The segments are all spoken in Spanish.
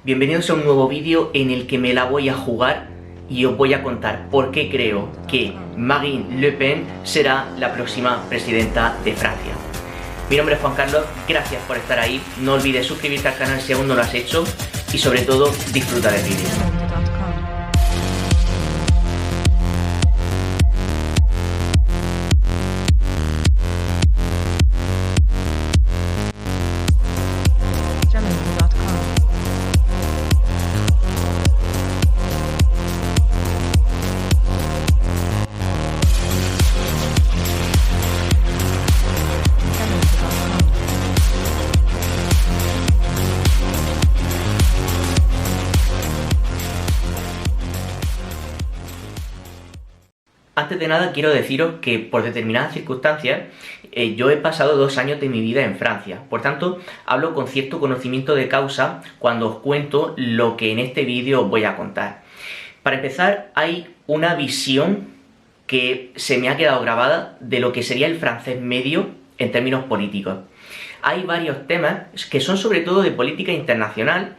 Bienvenidos a un nuevo vídeo en el que me la voy a jugar y os voy a contar por qué creo que Marine Le Pen será la próxima presidenta de Francia. Mi nombre es Juan Carlos, gracias por estar ahí, no olvides suscribirte al canal si aún no lo has hecho y sobre todo disfruta del vídeo. Antes de nada quiero deciros que por determinadas circunstancias yo he pasado 2 años de mi vida en Francia, por tanto hablo con cierto conocimiento de causa cuando os cuento lo que en este vídeo os voy a contar. Para empezar, hay una visión que se me ha quedado grabada de lo que sería el francés medio en términos políticos. Hay varios temas que son sobre todo de política internacional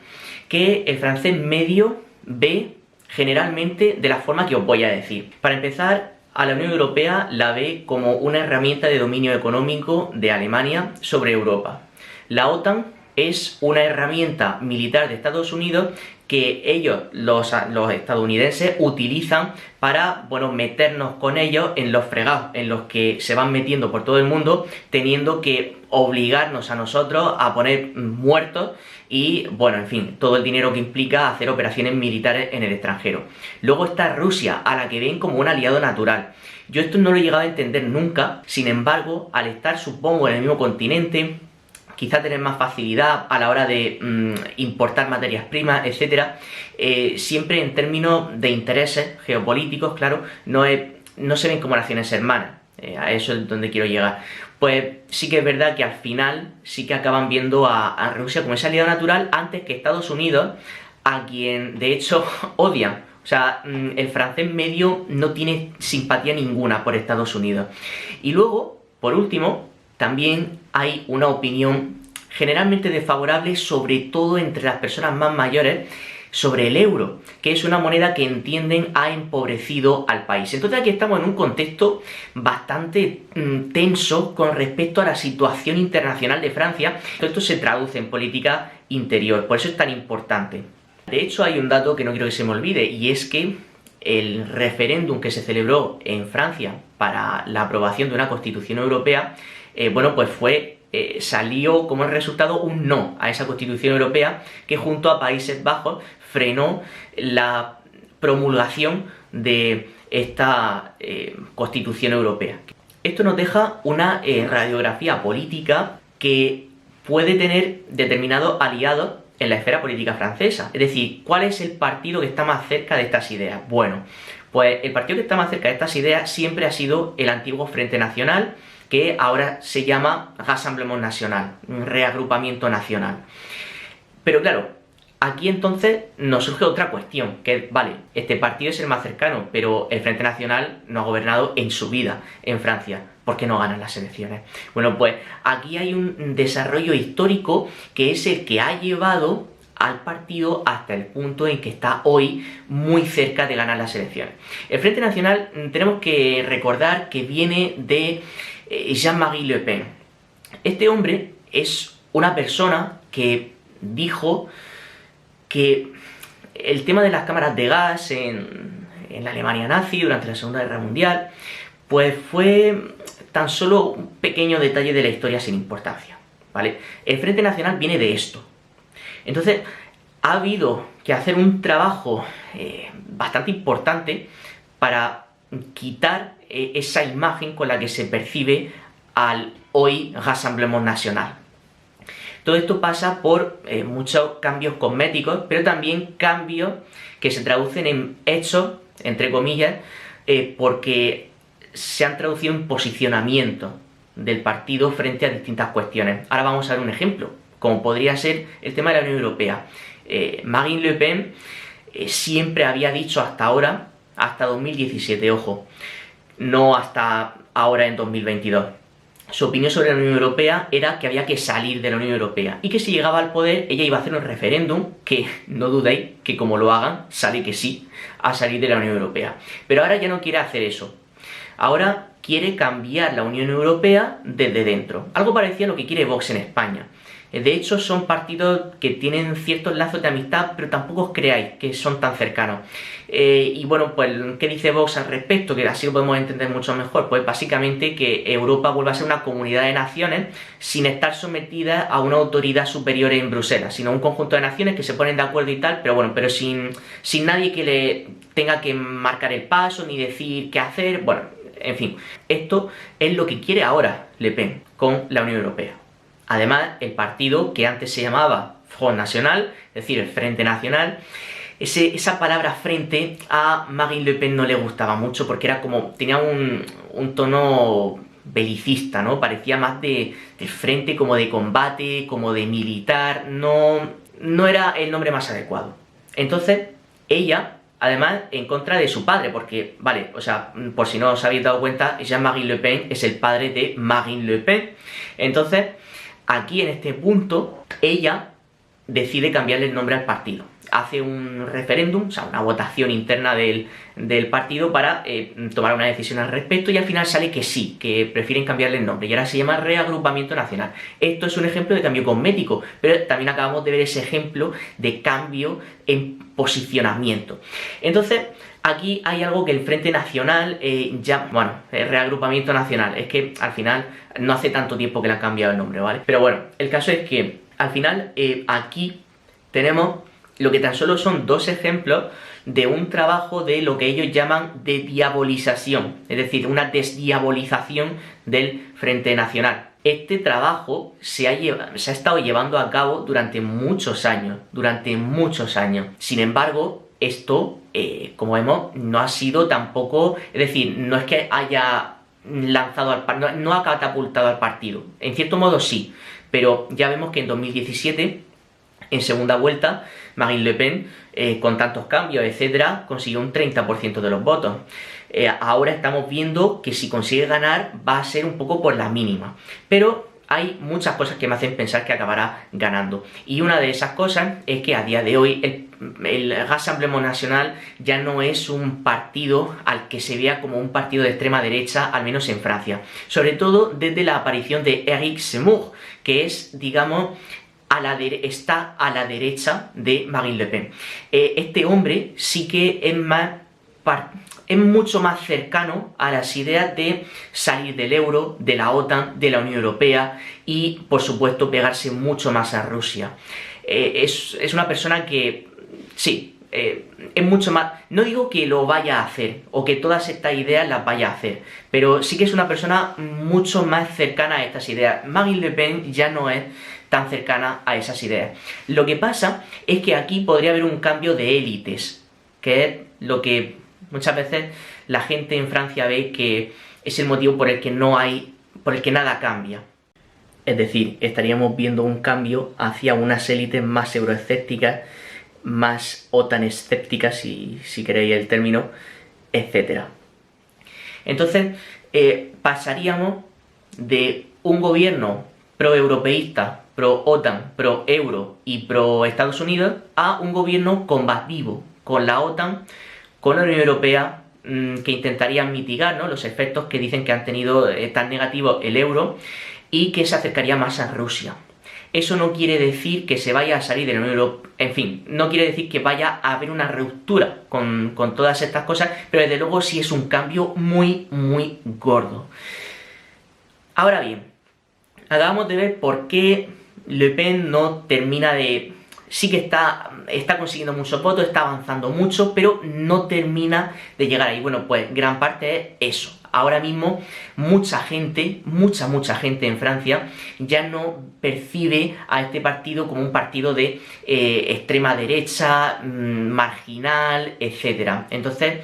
que el francés medio ve generalmente de la forma que os voy a decir. Para empezar, a la Unión Europea la ve como una herramienta de dominio económico de Alemania sobre Europa. La OTAN es una herramienta militar de Estados Unidos que ellos, los estadounidenses, utilizan para, meternos con ellos en los fregados, en los que se van metiendo por todo el mundo, teniendo que obligarnos a nosotros a poner muertos y, en fin, todo el dinero que implica hacer operaciones militares en el extranjero. Luego está Rusia, a la que ven como un aliado natural. Yo esto no lo he llegado a entender nunca, sin embargo, al estar, supongo, en el mismo continente, quizá tener más facilidad a la hora de importar materias primas, etc. Siempre en términos de intereses geopolíticos, claro, no se ven como naciones hermanas. A eso es donde quiero llegar. Pues sí que es verdad que al final sí que acaban viendo a Rusia como ese aliado natural antes que Estados Unidos, a quien de hecho odian. O sea, el francés medio no tiene simpatía ninguna por Estados Unidos. Y luego, por último, también hay una opinión generalmente desfavorable, sobre todo entre las personas más mayores, sobre el euro, que es una moneda que entienden ha empobrecido al país. Entonces aquí estamos en un contexto bastante tenso con respecto a la situación internacional de Francia. Todo esto se traduce en política interior, por eso es tan importante. De hecho, hay un dato que no quiero que se me olvide, y es que el referéndum que se celebró en Francia para la aprobación de una Constitución Europea, salió como resultado un no a esa Constitución Europea que junto a Países Bajos frenó la promulgación de esta Constitución Europea. Esto nos deja una radiografía política que puede tener determinados aliados en la esfera política francesa. Es decir, ¿cuál es el partido que está más cerca de estas ideas? Bueno, pues el partido que está más cerca de estas ideas siempre ha sido el antiguo Frente Nacional, que ahora se llama Rassemblement National, un reagrupamiento nacional. Pero claro, aquí entonces nos surge otra cuestión, que vale, este partido es el más cercano, pero el Frente Nacional no ha gobernado en su vida en Francia. ¿Por qué no ganan las elecciones? Bueno, pues aquí hay un desarrollo histórico que es el que ha llevado al partido hasta el punto en que está hoy muy cerca de ganar las elecciones. El Frente Nacional tenemos que recordar que viene de Jean-Marie Le Pen. Este hombre es una persona que dijo que el tema de las cámaras de gas en la Alemania nazi durante la Segunda Guerra Mundial pues fue tan solo un pequeño detalle de la historia sin importancia, ¿vale? El Frente Nacional viene de esto. Entonces, ha habido que hacer un trabajo bastante importante para quitar esa imagen con la que se percibe al hoy Rassemblement National. Todo esto pasa por muchos cambios cosméticos, pero también cambios que se traducen en hechos, entre comillas, porque se han traducido en posicionamiento del partido frente a distintas cuestiones. Ahora vamos a ver un ejemplo, como podría ser el tema de la Unión Europea. Marine Le Pen siempre había dicho hasta ahora, hasta 2017, ojo, no hasta ahora en 2022, su opinión sobre la Unión Europea era que había que salir de la Unión Europea y que si llegaba al poder ella iba a hacer un referéndum que, no dudéis, que como lo hagan, sale que sí, a salir de la Unión Europea. Pero ahora ya no quiere hacer eso. Ahora quiere cambiar la Unión Europea desde dentro. Algo parecido a lo que quiere Vox en España. De hecho, son partidos que tienen ciertos lazos de amistad, pero tampoco os creáis que son tan cercanos. Y bueno, pues, ¿qué dice Vox al respecto? Que así lo podemos entender mucho mejor. Pues básicamente que Europa vuelva a ser una comunidad de naciones sin estar sometida a una autoridad superior en Bruselas, sino un conjunto de naciones que se ponen de acuerdo y tal, pero bueno, pero sin nadie que le tenga que marcar el paso ni decir qué hacer. Bueno, en fin, esto es lo que quiere ahora Le Pen con la Unión Europea. Además, el partido que antes se llamaba Front National, es decir, el Frente Nacional, esa palabra frente a Marine Le Pen no le gustaba mucho porque era como, tenía un tono belicista, ¿no? Parecía más de frente, como de combate, como de militar, no era el nombre más adecuado. Entonces, ella, además, en contra de su padre, porque, vale, o sea, por si no os habéis dado cuenta, Jean-Marie Le Pen es el padre de Marine Le Pen. Entonces, aquí en este punto, ella decide cambiarle el nombre al partido. Hace un referéndum, o sea, una votación interna del partido para tomar una decisión al respecto y al final sale que sí, que prefieren cambiarle el nombre y ahora se llama Reagrupamiento Nacional. Esto es un ejemplo de cambio cosmético, pero también acabamos de ver ese ejemplo de cambio en posicionamiento. Entonces, aquí hay algo que el Frente Nacional el Reagrupamiento Nacional, es que al final no hace tanto tiempo que le han cambiado el nombre, ¿vale? Pero bueno, el caso es que al final aquí tenemos lo que tan solo son dos ejemplos de un trabajo de lo que ellos llaman de diabolización, es decir, una desdiabolización del Frente Nacional. Este trabajo se ha estado llevando a cabo durante muchos años, Sin embargo, esto, como vemos, no ha sido tampoco, es decir, no es que haya lanzado al partido, no ha catapultado al partido. En cierto modo sí, pero ya vemos que en 2017, en segunda vuelta, Marine Le Pen, con tantos cambios, etcétera, consiguió un 30% de los votos. Ahora estamos viendo que si consigue ganar va a ser un poco por la mínima. Pero hay muchas cosas que me hacen pensar que acabará ganando. Y una de esas cosas es que a día de hoy el Rassemblement National ya no es un partido al que se vea como un partido de extrema derecha, al menos en Francia. Sobre todo desde la aparición de Éric Zemmour, que es, digamos, está a la derecha de Marine Le Pen. Este hombre sí que es mucho más cercano a las ideas de salir del euro, de la OTAN, de la Unión Europea y, por supuesto, pegarse mucho más a Rusia. Es una persona que, sí, es mucho más... No digo que lo vaya a hacer o que todas estas ideas las vaya a hacer, pero sí que es una persona mucho más cercana a estas ideas. Marine Le Pen ya no es tan cercana a esas ideas. Lo que pasa es que aquí podría haber un cambio de élites, que es lo que muchas veces la gente en Francia ve que es el motivo por el que nada cambia. Es decir, estaríamos viendo un cambio hacia unas élites más euroescépticas, más OTAN escépticas, si queréis el término, etc. Entonces, pasaríamos de un gobierno pro-europeísta, pro-OTAN, pro-euro y pro-Estados Unidos a un gobierno combativo con la OTAN, con la Unión Europea, que intentarían mitigar, ¿no?, los efectos que dicen que han tenido tan negativos el euro y que se acercaría más a Rusia. Eso no quiere decir que se vaya a salir de la Unión Europea, en fin, no quiere decir que vaya a haber una ruptura con todas estas cosas, pero desde luego sí es un cambio muy, muy gordo. Ahora bien, acabamos de ver por qué Le Pen no termina de... Sí que está consiguiendo muchos votos, está avanzando mucho, pero no termina de llegar ahí. Bueno, pues gran parte es eso. Ahora mismo mucha gente en Francia ya no percibe a este partido como un partido de extrema derecha, marginal, etc. Entonces,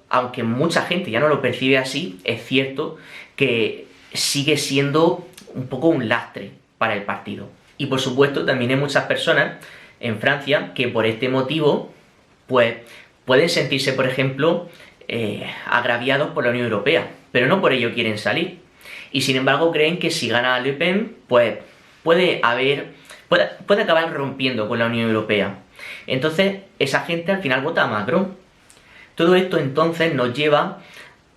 aunque mucha gente ya no lo percibe así, es cierto que sigue siendo un poco un lastre para el partido. Y por supuesto también hay muchas personas en Francia que por este motivo pues pueden sentirse, por ejemplo, agraviados por la Unión Europea, pero no por ello quieren salir. Y sin embargo creen que si gana Le Pen, pues puede acabar rompiendo con la Unión Europea. Entonces esa gente al final vota a Macron. Todo esto entonces nos lleva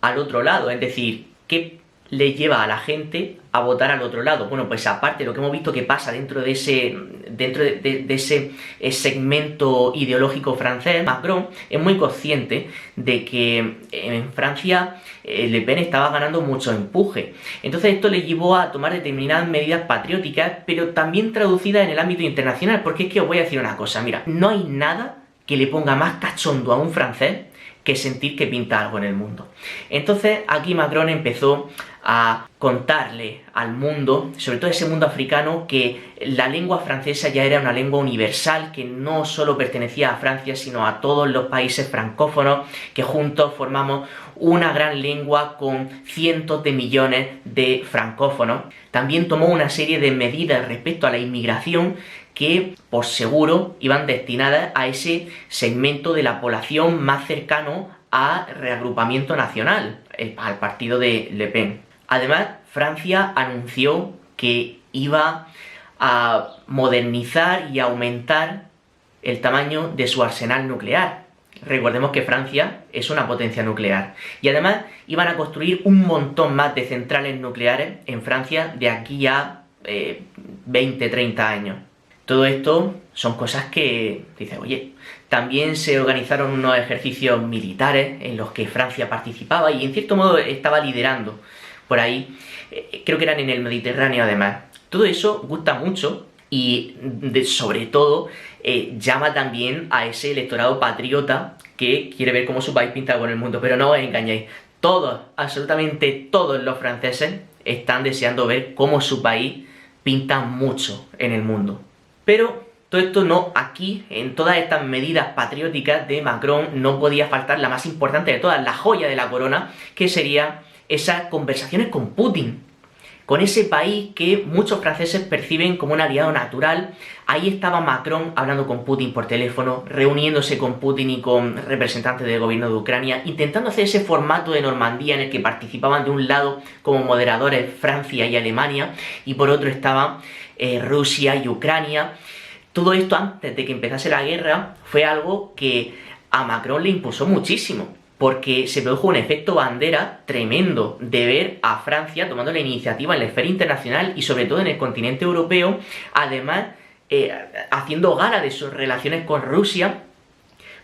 al otro lado, es decir, ¿qué le lleva a la gente a votar al otro lado? Bueno, pues aparte de lo que hemos visto que pasa dentro de ese segmento ideológico francés, Macron es muy consciente de que en Francia Le Pen estaba ganando mucho empuje. Entonces esto le llevó a tomar determinadas medidas patrióticas, pero también traducidas en el ámbito internacional, porque es que os voy a decir una cosa, mira, no hay nada que le ponga más cachondo a un francés que sentir que pinta algo en el mundo. Entonces aquí Macron empezó a contarle al mundo, sobre todo ese mundo africano, que la lengua francesa ya era una lengua universal, que no solo pertenecía a Francia, sino a todos los países francófonos, que juntos formamos una gran lengua con cientos de millones de francófonos. También tomó una serie de medidas respecto a la inmigración que, por seguro, iban destinadas a ese segmento de la población más cercano al reagrupamiento nacional, al partido de Le Pen. Además, Francia anunció que iba a modernizar y aumentar el tamaño de su arsenal nuclear. Recordemos que Francia es una potencia nuclear. Y además iban a construir un montón más de centrales nucleares en Francia de aquí a 20-30 años. Todo esto son cosas que dices, oye, también se organizaron unos ejercicios militares en los que Francia participaba y en cierto modo estaba liderando por ahí, creo que eran en el Mediterráneo además. Todo eso gusta mucho y sobre todo llama también a ese electorado patriota que quiere ver cómo su país pinta con el mundo, pero no os engañéis, todos, absolutamente todos los franceses están deseando ver cómo su país pinta mucho en el mundo. Pero todo esto no, aquí, en todas estas medidas patrióticas de Macron, no podía faltar la más importante de todas, la joya de la corona, que sería esas conversaciones con Putin, con ese país que muchos franceses perciben como un aliado natural. Ahí estaba Macron hablando con Putin por teléfono, reuniéndose con Putin y con representantes del gobierno de Ucrania, intentando hacer ese formato de Normandía en el que participaban de un lado como moderadores Francia y Alemania, y por otro estaban Rusia y Ucrania. Todo esto antes de que empezase la guerra fue algo que a Macron le impuso muchísimo, porque se produjo un efecto bandera tremendo de ver a Francia tomando la iniciativa en la esfera internacional y sobre todo en el continente europeo, además haciendo gala de sus relaciones con Rusia,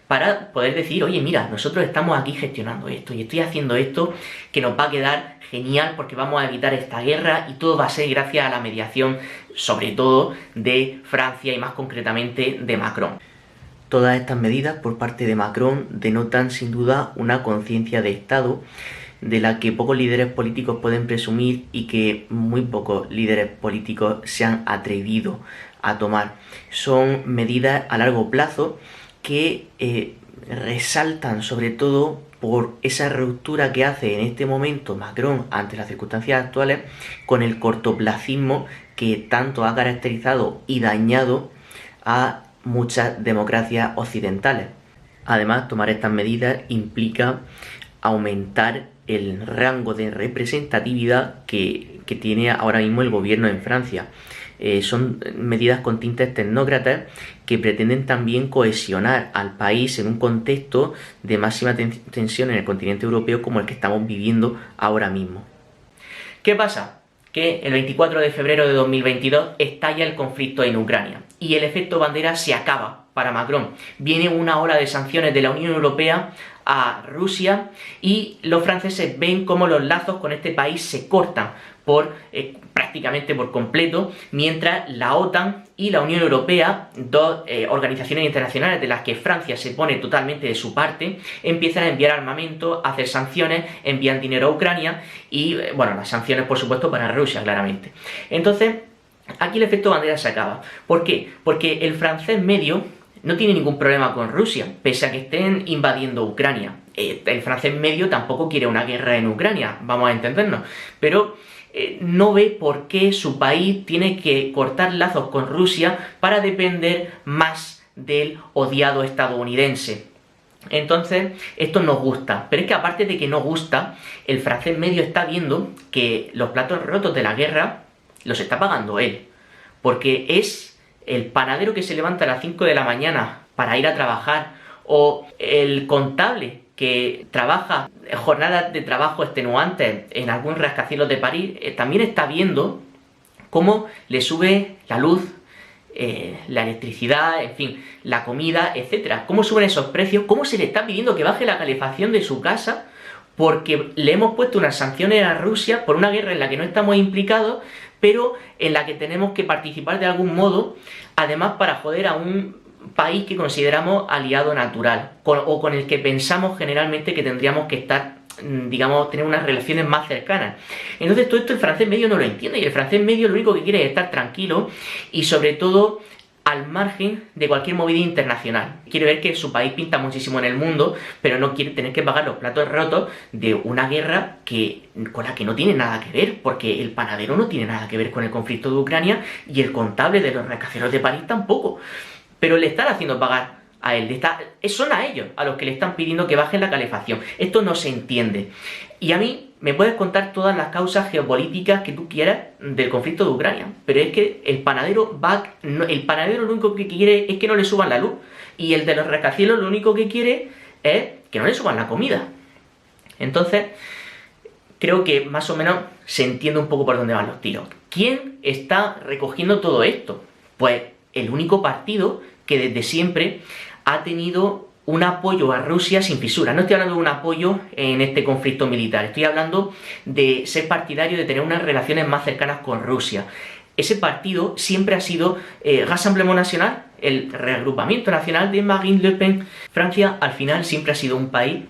para poder decir, oye, mira, nosotros estamos aquí gestionando esto y estoy haciendo esto que nos va a quedar genial porque vamos a evitar esta guerra y todo va a ser gracias a la mediación, sobre todo, de Francia y más concretamente de Macron. Todas estas medidas por parte de Macron denotan sin duda una conciencia de Estado de la que pocos líderes políticos pueden presumir y que muy pocos líderes políticos se han atrevido a tomar. Son medidas a largo plazo que resaltan sobre todo por esa ruptura que hace en este momento Macron ante las circunstancias actuales con el cortoplacismo que tanto ha caracterizado y dañado a muchas democracias occidentales. Además, tomar estas medidas implica aumentar el rango de representatividad que tiene ahora mismo el gobierno en Francia. Son medidas con tintes tecnócratas que pretenden también cohesionar al país en un contexto de máxima tensión en el continente europeo como el que estamos viviendo ahora mismo. ¿Qué pasa? Que el 24 de febrero de 2022 estalla el conflicto en Ucrania y el efecto bandera se acaba para Macron. Viene una ola de sanciones de la Unión Europea a Rusia y los franceses ven cómo los lazos con este país se cortan prácticamente por completo, mientras la OTAN y la Unión Europea, dos organizaciones internacionales de las que Francia se pone totalmente de su parte, empiezan a enviar armamento, a hacer sanciones, envían dinero a Ucrania y, bueno, las sanciones por supuesto para Rusia, claramente. Entonces, aquí el efecto bandera se acaba. ¿Por qué? Porque el francés medio no tiene ningún problema con Rusia, pese a que estén invadiendo Ucrania. El francés medio tampoco quiere una guerra en Ucrania, vamos a entendernos, pero no ve por qué su país tiene que cortar lazos con Rusia para depender más del odiado estadounidense. Entonces, esto nos gusta, pero es que aparte de que nos gusta, el francés medio está viendo que los platos rotos de la guerra los está pagando él, porque es el panadero que se levanta a las 5 de la mañana para ir a trabajar, o el contable que trabaja jornadas de trabajo extenuantes en algún rascacielos de París, también está viendo cómo le sube la luz, la electricidad, en fin, la comida, etcétera. Cómo suben esos precios, cómo se le está pidiendo que baje la calefacción de su casa porque le hemos puesto unas sanciones a Rusia por una guerra en la que no estamos implicados, pero en la que tenemos que participar de algún modo, además para joder a un país que consideramos aliado natural, o con el que pensamos generalmente que tendríamos que estar, digamos, tener unas relaciones más cercanas. Entonces todo esto el francés medio no lo entiende, y el francés medio lo único que quiere es estar tranquilo y sobre todo al margen de cualquier movida internacional. Quiere ver que su país pinta muchísimo en el mundo, pero no quiere tener que pagar los platos rotos de una guerra con la que no tiene nada que ver, porque el panadero no tiene nada que ver con el conflicto de Ucrania y el contable de los rascacielos de París tampoco. Pero le están haciendo pagar a él, son a ellos a los que le están pidiendo que bajen la calefacción. Esto no se entiende. Y a mí me puedes contar todas las causas geopolíticas que tú quieras del conflicto de Ucrania, pero es que el panadero lo único que quiere es que no le suban la luz, y el de los rascacielos lo único que quiere es que no le suban la comida. Entonces, creo que más o menos se entiende un poco por dónde van los tiros. ¿Quién está recogiendo todo esto? Pues el único partido que desde siempre ha tenido un apoyo a Rusia sin fisuras. No estoy hablando de un apoyo en este conflicto militar, estoy hablando de ser partidario de tener unas relaciones más cercanas con Rusia. Ese partido siempre ha sido Rassemblement National, el reagrupamiento nacional de Marine Le Pen. Francia, al final, siempre ha sido un país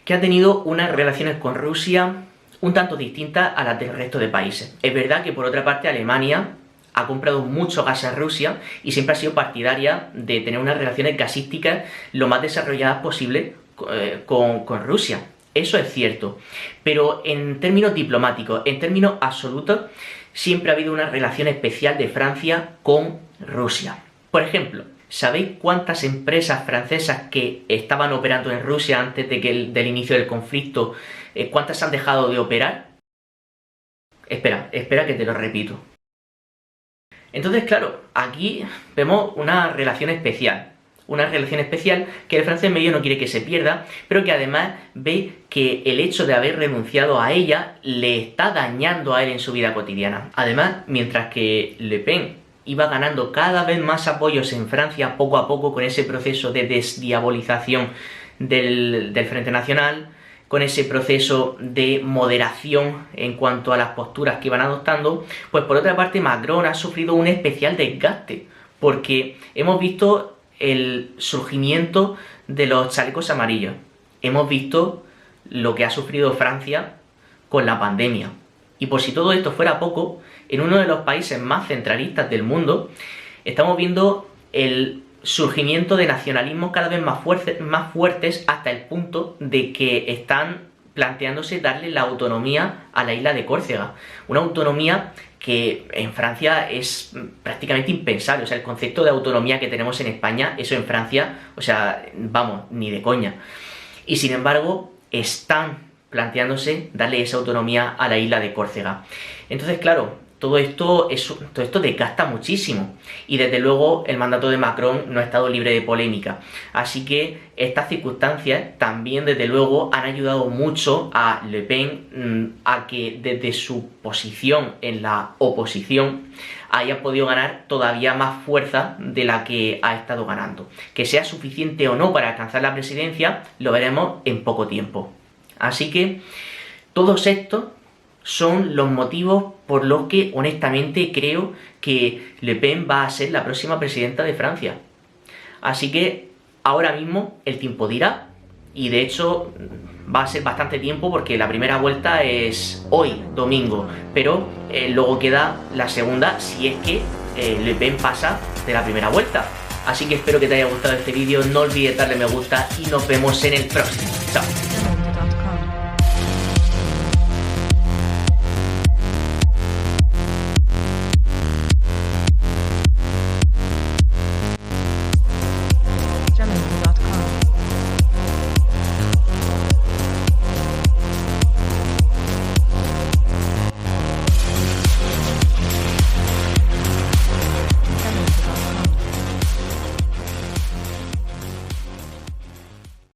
que ha tenido unas relaciones con Rusia un tanto distintas a las del resto de países. Es verdad que, por otra parte, Alemania ha comprado mucho gas a Rusia y siempre ha sido partidaria de tener unas relaciones gasísticas lo más desarrolladas posible con Rusia. Eso es cierto. Pero en términos diplomáticos, en términos absolutos, siempre ha habido una relación especial de Francia con Rusia. Por ejemplo, ¿sabéis cuántas empresas francesas que estaban operando en Rusia antes del inicio del conflicto, cuántas han dejado de operar? Espera que te lo repito. Entonces, claro, aquí vemos una relación especial que el francés medio no quiere que se pierda, pero que además ve que el hecho de haber renunciado a ella le está dañando a él en su vida cotidiana. Además, mientras que Le Pen iba ganando cada vez más apoyos en Francia poco a poco con ese proceso de desdiabolización del Frente Nacional, con ese proceso de moderación en cuanto a las posturas que iban adoptando, pues por otra parte Macron ha sufrido un especial desgaste, porque hemos visto el surgimiento de los chalecos amarillos, hemos visto lo que ha sufrido Francia con la pandemia, y por si todo esto fuera poco, en uno de los países más centralistas del mundo, estamos viendo el surgimiento de nacionalismos cada vez más fuertes hasta el punto de que están planteándose darle la autonomía a la isla de Córcega. Una autonomía que en Francia es prácticamente impensable. O sea, el concepto de autonomía que tenemos en España, eso en Francia, o sea, vamos, ni de coña. Y sin embargo, están planteándose darle esa autonomía a la isla de Córcega. Entonces, claro, todo esto desgasta muchísimo, y desde luego el mandato de Macron no ha estado libre de polémica, así que estas circunstancias también desde luego han ayudado mucho a Le Pen a que desde su posición en la oposición haya podido ganar todavía más fuerza de la que ha estado ganando. Que sea suficiente o no para alcanzar la presidencia lo veremos en poco tiempo. Así que todos estos son los motivos por los que honestamente creo que Le Pen va a ser la próxima presidenta de Francia. Así que ahora mismo el tiempo dirá, y de hecho va a ser bastante tiempo porque la primera vuelta es hoy, domingo, pero luego queda la segunda si es que Le Pen pasa de la primera vuelta. Así que espero que te haya gustado este vídeo, no olvides darle me gusta y nos vemos en el próximo. Chao.